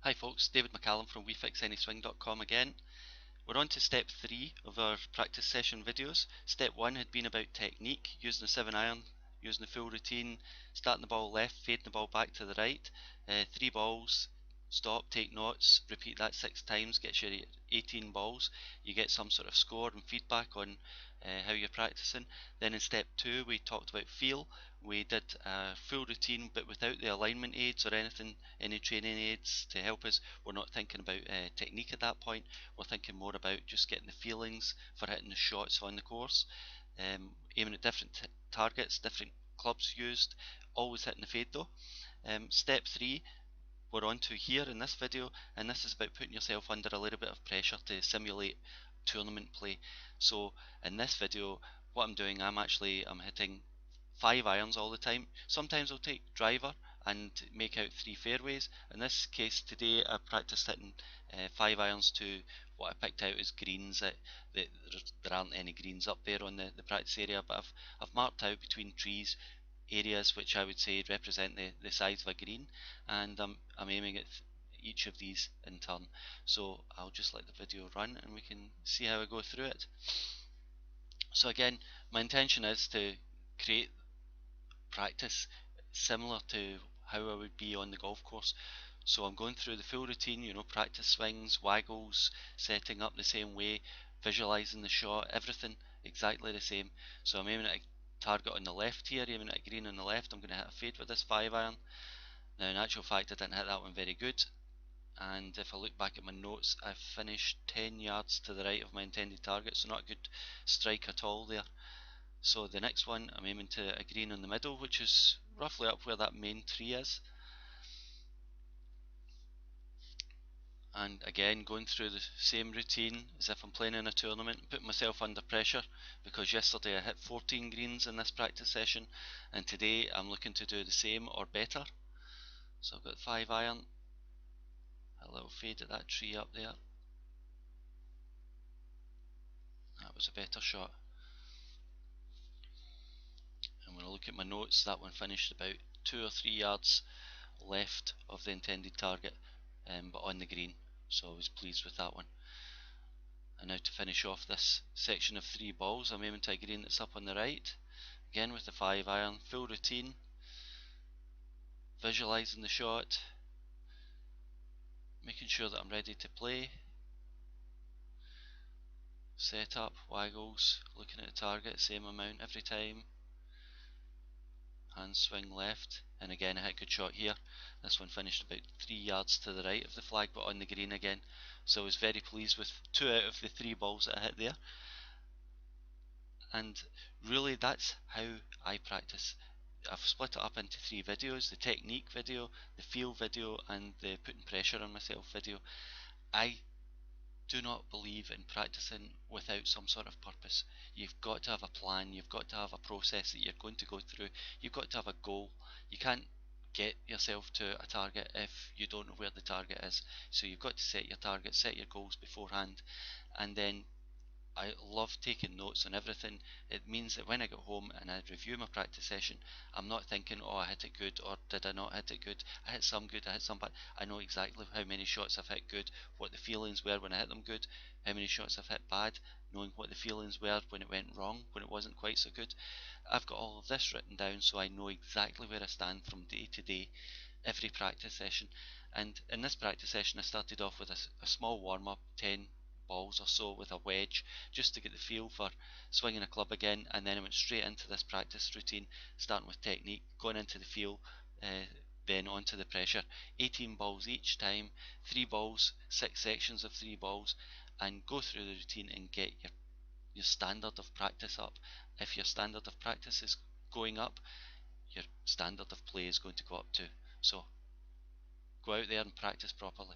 Hi folks, David McCallum from WeFixAnySwing.com again. We're on to step 3 of our practice session videos. Step 1 had been about technique, using a 7-iron, using the full routine, starting the ball left, fading the ball back to the right, 3 balls, stop, take notes, repeat that 6 times, gets you 18 balls. You get some sort of score and feedback on how you're practicing. Then in step 2 we talked about feel. We did a full routine but without the alignment aids or anything, any training aids to help us. We're not thinking about technique at that point, we're thinking more about just getting the feelings for hitting the shots on the course, aiming at different targets, different clubs used, always hitting the fade though. Step 3 we're on to here in this video, and this is about putting yourself under a little bit of pressure to simulate tournament play. So in this video what I'm doing, I'm hitting 5 irons all the time. Sometimes I'll take driver and make out 3 fairways. In this case today I practiced hitting 5 irons to what I picked out as greens. There aren't any greens up there on the practice area, but I've marked out between trees areas which I would say represent the size of a green, and I'm aiming at each of these in turn. So I'll just let the video run and we can see how I go through it. So again, my intention is to create practice similar to how I would be on the golf course. So I'm going through the full routine, practice swings, waggles, setting up the same way, visualizing the shot, everything exactly the same. So I'm aiming at a target on the left here, aiming at a green on the left. I'm going to hit a fade with this 5-iron. Now in actual fact I didn't hit that one very good, and if I look back at my notes I finished 10 yards to the right of my intended target, so not a good strike at all there. So the next one I'm aiming to a green on the middle, which is roughly up where that main tree is. And again going through the same routine as if I'm playing in a tournament, putting myself under pressure because yesterday I hit 14 greens in this practice session and today I'm looking to do the same or better. So I've got 5-iron, a little fade at that tree up there. That was a better shot. And when I look at my notes, that one finished about 2 or 3 yards left of the intended target, but on the green, so I was pleased with that one. And now to finish off this section of 3 balls, I'm aiming to a green that's up on the right, again with the 5-iron, full routine, visualising the shot, making sure that I'm ready to play, set up, waggles, looking at the target, same amount every time, hand swing left, and again I hit a good shot here. This one finished about 3 yards to the right of the flag but on the green again, so I was very pleased with 2 out of the 3 balls that I hit there. And really that's how I practice. I've split it up into 3 videos: the technique video, the feel video, and the putting pressure on myself video. I do not believe in practicing without some sort of purpose. You've got to have a plan, you've got to have a process that you're going to go through, you've got to have a goal. You can't get yourself to a target if you don't know where the target is. So you've got to set your target, set your goals beforehand, and then I love taking notes on everything. It means that when I get home and I review my practice session, I'm not thinking, oh, I hit it good or did I not hit it good. I hit some good, I hit some bad. I know exactly how many shots I've hit good, what the feelings were when I hit them good, how many shots I've hit bad, knowing what the feelings were when it went wrong, when it wasn't quite so good. I've got all of this written down so I know exactly where I stand from day to day, every practice session. And in this practice session I started off with a small warm-up, 10 balls or so with a wedge, just to get the feel for swinging a club again, and then I went straight into this practice routine, starting with technique, going into the feel, then onto the pressure. 18 balls each time, 3 balls, 6 sections of 3 balls, and go through the routine and get your standard of practice up. If your standard of practice is going up, your standard of play is going to go up too. So go out there and practice properly.